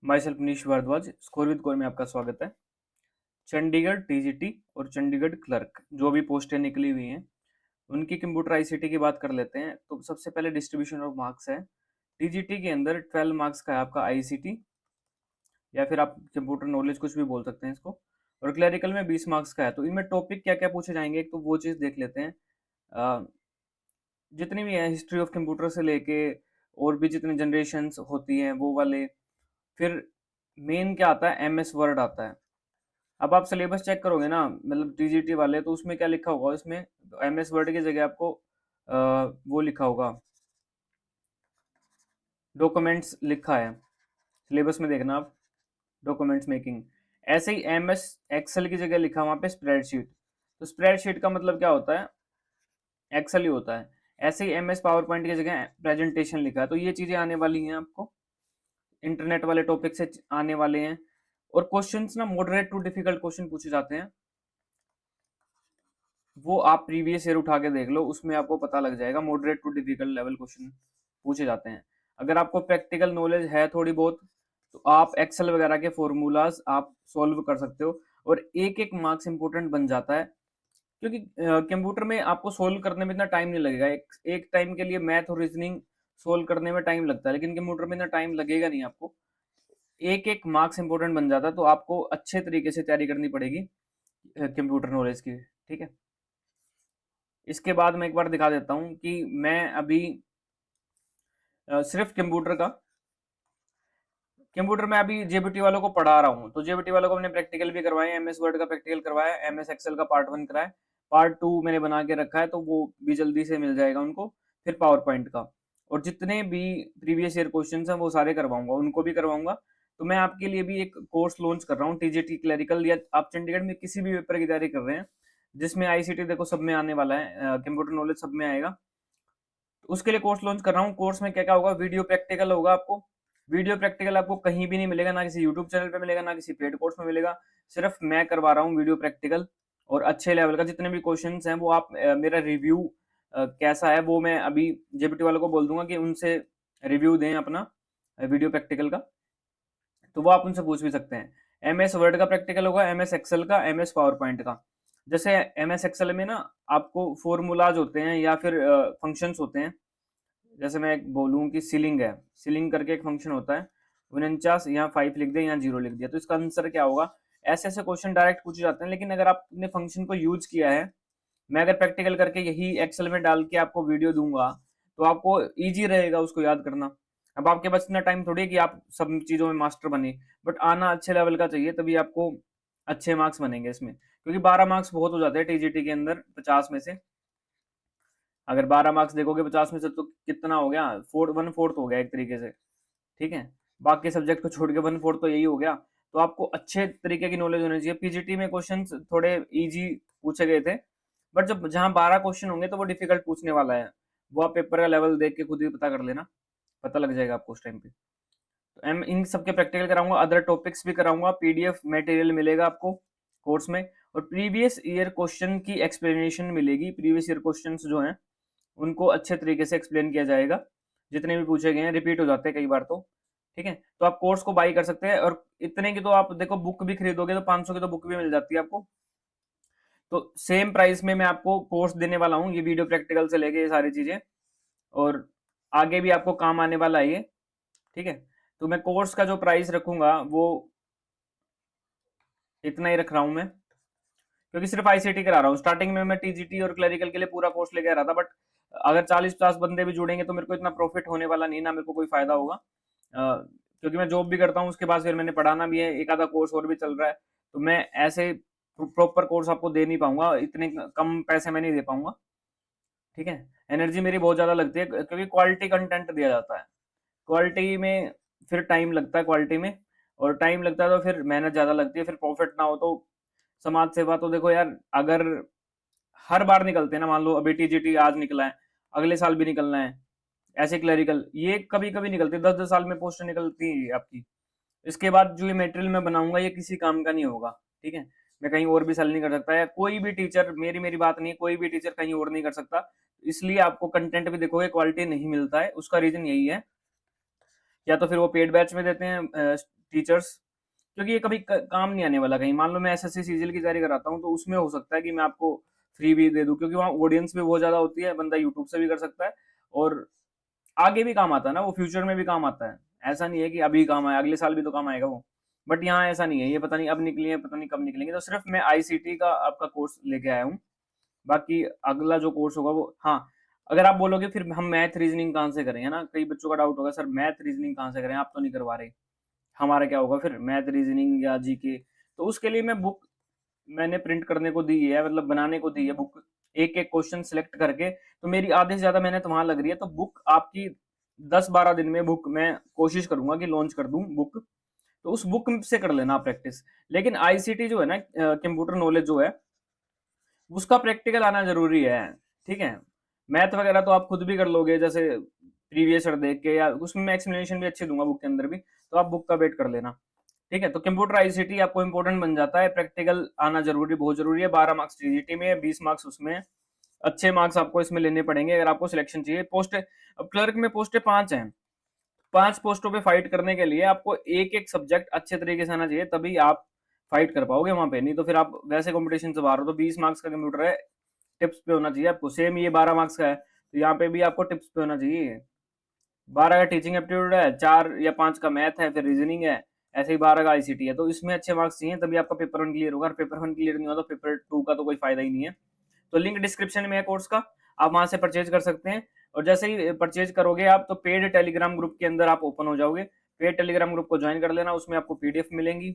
My self Manish Bhardwaj, score with core में आपका स्वागत है। चंडीगढ़ टीजीटी और चंडीगढ़ क्लर्क जो भी पोस्टें निकली हुई हैं उनकी कंप्यूटर आईसीटी की बात कर लेते हैं। तो सबसे पहले डिस्ट्रीब्यूशन ऑफ मार्क्स है। टीजीटी के अंदर 12 मार्क्स का है आपका आईसीटी, या फिर आप कंप्यूटर नॉलेज कुछ भी बोल सकते हैं इसको, और क्लरिकल में 20 मार्क्स का है। तो इनमें टॉपिक क्या क्या पूछे जाएंगे, एक तो वो चीज़ देख लेते हैं। जितनी भी है हिस्ट्री ऑफ कंप्यूटर से लेके और भी जितनी जनरेशन्स होती हैं वो वाले। फिर मेन क्या आता है, एमएस वर्ड आता है। अब आप सिलेबस चेक करोगे ना, मतलब टीजीटी वाले, तो उसमें क्या लिखा होगा, उसमें एमएस वर्ड की जगह आपको वो लिखा होगा, डॉक्यूमेंट्स लिखा है। सिलेबस में देखना आप, डॉक्यूमेंट्स मेकिंग। ऐसे ही एमएस एक्सेल की जगह लिखा वहाँ पे स्प्रेडशीट। तो स्प्रेडशीट का मतलब क्या होता है, एक्सेल ही होता है। ऐसे ही एमएस पावर पॉइंट की जगह प्रेजेंटेशन लिखा है। तो ये चीज़ें आने वाली हैं आपको, इंटरनेट वाले टॉपिक से आने वाले हैं। और क्वेश्चंस ना मॉडरेट टू डिफिकल्ट क्वेश्चन पूछे जाते हैं, वो आप प्रीवियस ईयर उठा के देख लो, उसमें आपको पता लग जाएगा। Moderate to difficult level question पूछे जाते हैं। अगर आपको प्रैक्टिकल नॉलेज है थोड़ी बहुत, तो आप एक्सेल वगैरह के फॉर्मूलाज आप सॉल्व कर सकते हो, और एक एक मार्क्स इंपॉर्टेंट बन जाता है। क्योंकि कंप्यूटर में आपको सोल्व करने में इतना टाइम नहीं लगेगा। एक टाइम के लिए मैथ और रीजनिंग सोल्व करने में टाइम लगता है, लेकिन कंप्यूटर में इतना टाइम लगेगा नहीं आपको। एक एक मार्क्स इंपॉर्टेंट बन जाता है, तो आपको अच्छे तरीके से तैयारी करनी पड़ेगी कंप्यूटर नॉलेज की। ठीक है, इसके बाद मैं एक बार दिखा देता हूँ कि मैं अभी सिर्फ कंप्यूटर में अभी जेबीटी वालों को पढ़ा रहा हूँ। तो जेबीटी वालों को मैंने प्रैक्टिकल भी करवाया, एमएस वर्ड का प्रैक्टिकल करवाया, एमएस एक्सेल का पार्ट 1 कराया, पार्ट 2 मैंने बना के रखा है, तो वो भी जल्दी से मिल जाएगा उनको। फिर पावर पॉइंट का, और जितने भी प्रीवियस ईयर क्वेश्चन हैं वो सारे करवाऊंगा, उनको भी करवाऊंगा। तो मैं आपके लिए भी एक कोर्स लॉन्च कर रहा हूँ, टीजीटी क्लरिकल, या आप चंडीगढ़ में किसी भी पेपर की तैयारी कर रहे हैं जिसमें आईसीटी देखो सब में आने वाला है, कंप्यूटर नॉलेज सब में आएगा। तो उसके लिए कोर्स लॉन्च कर रहा हूँ। कोर्स में क्या क्या होगा, वीडियो प्रैक्टिकल होगा आपको। वीडियो प्रैक्टिकल आपको कहीं भी नहीं मिलेगा, ना किसी यूट्यूब चैनल पे मिलेगा, ना किसी पेड कोर्स में मिलेगा। सिर्फ मैं करवा रहा हूँ वीडियो प्रैक्टिकल, और अच्छे लेवल का। जितने भी क्वेश्चंस हैं वो आप मेरा रिव्यू कैसा है वो मैं अभी जेपीटी वालों को बोल दूंगा कि उनसे रिव्यू दें अपना वीडियो प्रैक्टिकल का, तो वो आप उनसे पूछ भी सकते हैं। एमएस वर्ड का प्रैक्टिकल होगा, एमएस एक्सेल का, एमएस पावर पॉइंट का। जैसे एमएस एक्सेल में ना आपको फॉर्मूलाज होते हैं या फिर फंक्शंस होते हैं। जैसे मैं एक बोलूँ कि सीलिंग है, सीलिंग करके एक फंक्शन होता है, 49 यहाँ 5 लिख दिया, यहाँ 0 लिख दिया, तो इसका आंसर क्या होगा। ऐसे ऐसे क्वेश्चन डायरेक्ट पूछे जाते हैं। लेकिन अगर आपने फंक्शन को यूज किया है, मैं अगर प्रैक्टिकल करके यही एक्सेल में डाल के आपको वीडियो दूंगा, तो आपको ईजी रहेगा उसको याद करना। अब आपके पास इतना टाइम थोड़ी है कि आप सब चीजों में मास्टर बने, बट आना अच्छे लेवल का चाहिए, तभी आपको अच्छे मार्क्स बनेंगे इसमें। क्योंकि 12 मार्क्स बहुत हो जाते हैं टीजीटी के अंदर 50 में से। अगर 12 मार्क्स देखोगे 50 में से, तो कितना हो गया, 1/4 हो गया एक तरीके से। ठीक है, बाकी सब्जेक्ट को छोड़ के 1/4 तो यही हो गया। तो आपको अच्छे तरीके की नॉलेज होनी चाहिए। पीजीटी में क्वेश्चन थोड़े इजी पूछे गए थे, बट जब जहाँ 12 क्वेश्चन होंगे तो वो डिफिकल्ट पूछने वाला है। वो आप पेपर का लेवल देख के खुद ही पता कर लेना, पता लग जाएगा आपको उस टाइम पे। तो एम इन सबके प्रैक्टिकल कराऊंगा, अदर टॉपिक्स भी कराऊंगा, पीडीएफ मटेरियल मिलेगा आपको कोर्स में, और प्रीवियस ईयर क्वेश्चन की एक्सप्लेनेशन मिलेगी। प्रीवियस ईयर क्वेश्चन जो हैं उनको अच्छे तरीके से एक्सप्लेन किया जाएगा। जितने भी पूछे गए हैं रिपीट हो जाते हैं कई बार तो। ठीक है, तो आप कोर्स को बाई कर सकते हैं। और इतने की तो आप देखो, बुक भी खरीदोगे तो 500 की तो बुक भी मिल जाती है आपको। तो सेम प्राइस में मैं आपको कोर्स देने वाला हूँ, ये वीडियो प्रैक्टिकल से लेके ये सारी चीजें, और आगे भी आपको काम आने वाला है ये। ठीक है, तो मैं कोर्स का जो प्राइस रखूंगा वो इतना ही रख रहा हूँ मैं, क्योंकि सिर्फ आईसीटी करा रहा हूँ। स्टार्टिंग में मैं टीजीटी और क्लरिकल के लिए पूरा कोर्स लेके आ रहा था, बट अगर 40-50 बंदे भी जुड़ेंगे तो मेरे को इतना प्रॉफिट होने वाला नहीं, ना मेरे को कोई फायदा होगा। क्योंकि मैं जॉब भी करता हूँ, उसके बाद फिर मैंने पढ़ाना भी है, एक आधा कोर्स और भी चल रहा है। तो मैं ऐसे प्रॉपर कोर्स आपको दे नहीं पाऊंगा, इतने कम पैसे में नहीं दे पाऊंगा। ठीक है, एनर्जी मेरी बहुत ज्यादा लगती है, क्योंकि क्वालिटी कंटेंट दिया जाता है। क्वालिटी में फिर टाइम लगता है, क्वालिटी में, और टाइम लगता है तो फिर मेहनत ज्यादा लगती है। फिर प्रॉफिट ना हो तो समाज सेवा तो देखो यार, अगर हर बार निकलते हैं ना, मान लो अभी टीजीटी आज निकला है, अगले साल भी निकलना है। ऐसे क्लरिकल ये कभी कभी निकलते हैं, 10-10 साल में पोस्ट निकलती है आपकी। इसके बाद जो ये मटेरियल मैं बनाऊंगा ये किसी काम का नहीं होगा। ठीक है, मैं कहीं और भी सेल नहीं कर सकता, या कोई भी टीचर, मेरी मेरी बात नहीं है, कोई भी टीचर कहीं और नहीं कर सकता। इसलिए आपको कंटेंट भी देखोगे क्वालिटी नहीं मिलता है, उसका रीजन यही है। या तो फिर वो पेड बैच में देते हैं टीचर्स, क्योंकि ये कभी काम नहीं आने वाला कहीं। मान लो मैं एसएससी सीजीएल की तैयारी कराता हूँ, तो उसमें हो सकता है कि मैं आपको फ्री भी दे दूं, क्योंकि वहाँ ऑडियंस भी बहुत ज्यादा होती है, बंदा यूट्यूब से भी कर सकता है और आगे भी काम आता है ना, वो फ्यूचर में भी काम आता है। ऐसा नहीं है कि अभी काम आया, अगले साल भी तो काम आएगा वो। बट यहाँ ऐसा नहीं है, ये पता नहीं अब निकली है, पता नहीं कब निकलेंगे। तो सिर्फ मैं आईसीटी का आपका कोर्स लेके आया हूँ। बाकी अगला जो कोर्स होगा वो, हाँ, अगर आप बोलोगे फिर हम मैथ रीजनिंग कहाँ से करें, है ना, कई बच्चों का डाउट होगा, सर मैथ रीजनिंग कहाँ से करें, आप तो नहीं करवा रहे, हमारा क्या होगा फिर मैथ रीजनिंग या जीके। तो उसके लिए मैं बुक मैंने प्रिंट करने को दी है, मतलब बनाने को दी है बुक, एक एक क्वेश्चन सिलेक्ट करके। तो मेरी आधे से ज्यादा मेहनत वहां लग रही है। तो बुक आपकी 10-12 दिन में बुक मैं कोशिश करूंगा कि लॉन्च कर दूं बुक। तो उस बुक से कर लेना प्रैक्टिस। लेकिन आईसीटी जो है ना, कंप्यूटर नॉलेज जो है, उसका प्रैक्टिकल आना जरूरी है। ठीक है, मैथ वगैरह तो आप खुद भी कर लोगे, जैसे प्रीवियस ईयर देख के, या उसमें मैं एक्सप्लेनेशन भी अच्छी दूंगा बुक के अंदर भी, तो आप बुक का वेट कर लेना। ठीक है, तो कंप्यूटर आईसीटी आपको इंपॉर्टेंट बन जाता है, प्रैक्टिकल आना जरूरी, बहुत जरूरी है। 12 मार्क्स टीजीटी में है, 20 मार्क्स उसमें है। अच्छे मार्क्स आपको इसमें लेने पड़ेंगे अगर आपको सिलेक्शन चाहिए। पोस्ट, अब क्लर्क में पोस्टें 5 हैं, 5 पोस्टों पे फाइट करने के लिए आपको एक एक सब्जेक्ट अच्छे तरीके से आना चाहिए, तभी आप फाइट कर पाओगे वहां पे। नहीं तो फिर आप वैसे कंपटीशन से बाहर हो। तो 20 मार्क्स का कंप्यूटर है, टिप्स पे होना चाहिए आपको। सेम ये 12 मार्क्स का है, तो यहाँ पे भी आपको टिप्स पे होना चाहिए। 12 का टीचिंग एप्टीट्यूड है, 4 या 5 का मैथ है, फिर रीजनिंग है, ऐसे ही 12 का आईसीटी है। तो इसमें अच्छे मार्क्स चाहिए, तभी आपका पेपर 1 क्लियर होगा। और पेपर 1 क्लियर नहीं हुआ तो पेपर 2 का तो कोई फायदा ही नहीं है। तो लिंक डिस्क्रिप्शन में है कोर्स का, आप वहां से परचेज कर सकते हैं। और जैसे ही परचेज करोगे आप, तो पेड टेलीग्राम ग्रुप के अंदर आप ओपन हो जाओगे। पेड टेलीग्राम ग्रुप को ज्वाइन कर लेना, उसमें आपको पीडीएफ मिलेंगी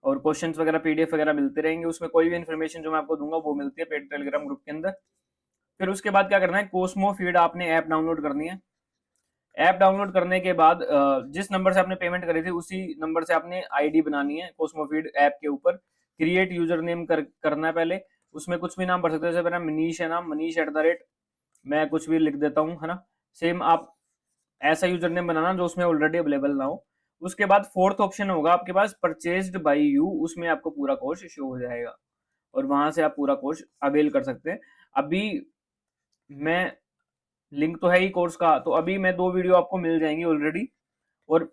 और क्वेश्चंस वगैरह पीडीएफ वगैरह मिलते रहेंगे। उसमें कोई भी इन्फॉर्मेशन जो मैं आपको दूंगा वो मिलती है पेड टेलीग्राम ग्रुप के अंदर। फिर उसके बाद क्या करना है, कोस्मो फीड आपने ऐप डाउनलोड करनी है। ऐप डाउनलोड करने के बाद जिस नंबर से आपने पेमेंट करी थी उसी नंबर से आपने आईडी बनानी है कोस्मोफीड ऐप के ऊपर। क्रिएट यूजर नेम करना है पहले। उसमें कुछ भी नाम भर सकते हो, जैसे मेरा मनीष है नाम, मनीष @ मैं कुछ भी लिख देता हूँ, है ना। सेम आप ऐसा यूजर नेम बनाना जो उसमें ऑलरेडी अवेलेबल ना हो। उसके बाद फोर्थ ऑप्शन होगा आपके पास, परचेज्ड बाई यू, उसमें आपको पूरा कोर्स शो हो जाएगा और वहां से आप पूरा कोर्स अवेल कर सकते हैं। अभी मैं, लिंक तो है ही कोर्स का, तो अभी मैं 2 वीडियो आपको मिल जाएंगी ऑलरेडी। और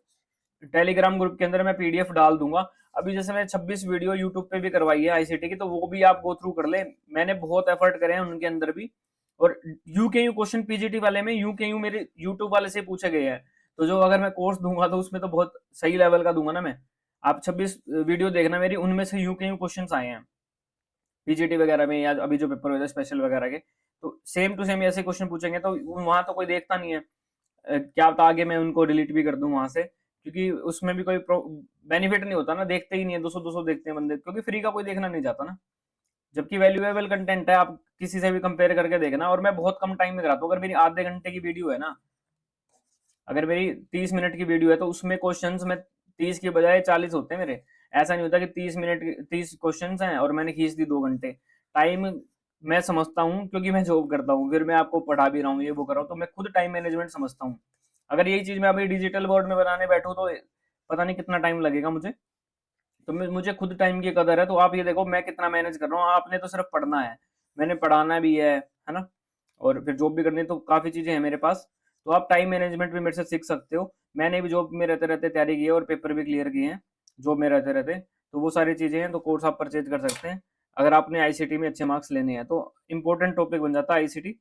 टेलीग्राम ग्रुप के अंदर मैं पीडीएफ डाल दूंगा। अभी जैसे मैंने 26 वीडियो यूट्यूब पे भी करवाई है आईसीटी की, तो वो भी आप गो थ्रू कर ले। मैंने बहुत एफर्ट करे हैं उनके अंदर भी। और यू के यू क्वेश्चन पीजीटी वाले में यू के यू मेरे यूट्यूब वाले से पूछे गए हैं। तो जो अगर मैं कोर्स दूंगा तो उसमें तो बहुत सही लेवल का दूंगा ना मैं। आप 26 वीडियो देखना मेरी, उनमें से यू के यू क्वेश्चन आए हैं पीजीटी वगैरह में, या अभी जो पेपर हुए थे स्पेशल वगैरह के। तो सेम टू सेम ऐसे क्वेश्चन पूछेंगे, तो वहां तो कोई देखता नहीं है। क्या पता आगे मैं उनको डिलीट भी कर दूं वहां से, क्योंकि उसमें भी कोई बेनिफिट नहीं होता ना, देखते ही नहीं है, 200-200 देखते हैं बंदे, क्योंकि फ्री का कोई देखना नहीं चाहता ना। जबकि वैल्यूएबल कंटेंट है, आप किसी से भी कंपेयर करके देखना। और मैं बहुत कम टाइम में कराता हूँ। अगर मेरी आधे घंटे की वीडियो है ना, अगर मेरी 30 मिनट की वीडियो है, तो उसमें क्वेश्चंस में 30 की बजाय 40 होते हैं मेरे। ऐसा नहीं होता कि 30 मिनट 30 क्वेश्चंस हैं और मैंने खींच दी 2 घंटे। टाइम मैं समझता हूँ, क्योंकि मैं जॉब करता हूँ, फिर मैं आपको पढ़ा भी रहा हूँ, ये वो कर रहा हूँ, तो मैं खुद टाइम मैनेजमेंट समझता हूँ। अगर यही चीज मैं अभी डिजिटल बोर्ड में बनाने बैठूँ तो पता नहीं कितना टाइम लगेगा मुझे। तो मुझे खुद टाइम की कदर है। तो आप ये देखो मैं कितना मैनेज कर रहा हूँ, आपने तो सिर्फ पढ़ना है, मैंने पढ़ाना भी है ना, और फिर जॉब भी करनी है, तो काफी चीजें हैं मेरे पास। तो आप टाइम मैनेजमेंट भी मेरे से सीख सकते हो। मैंने भी जॉब में रहते रहते तैयारी की है और पेपर भी क्लियर किए हैं जॉब में रहते रहते। तो वो सारी चीजें हैं, तो कोर्स आप परचेज कर सकते हैं अगर आपने आईसीटी में अच्छे मार्क्स लेने हैं। तो इंपॉर्टेंट टॉपिक बन जाता है आईसीटी।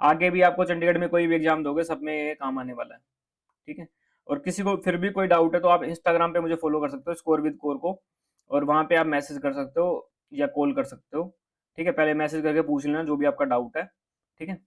आगे भी आपको चंडीगढ़ में कोई भी एग्जाम दोगे, सब में ये काम आने वाला है। ठीक है, और किसी को फिर भी कोई डाउट है तो आप इंस्टाग्राम पे मुझे फॉलो कर सकते हो, स्कोर विद कोर को, और वहां पे आप मैसेज कर सकते हो या कॉल कर सकते हो। ठीक है, पहले मैसेज करके पूछ लेना जो भी आपका डाउट है। ठीक है।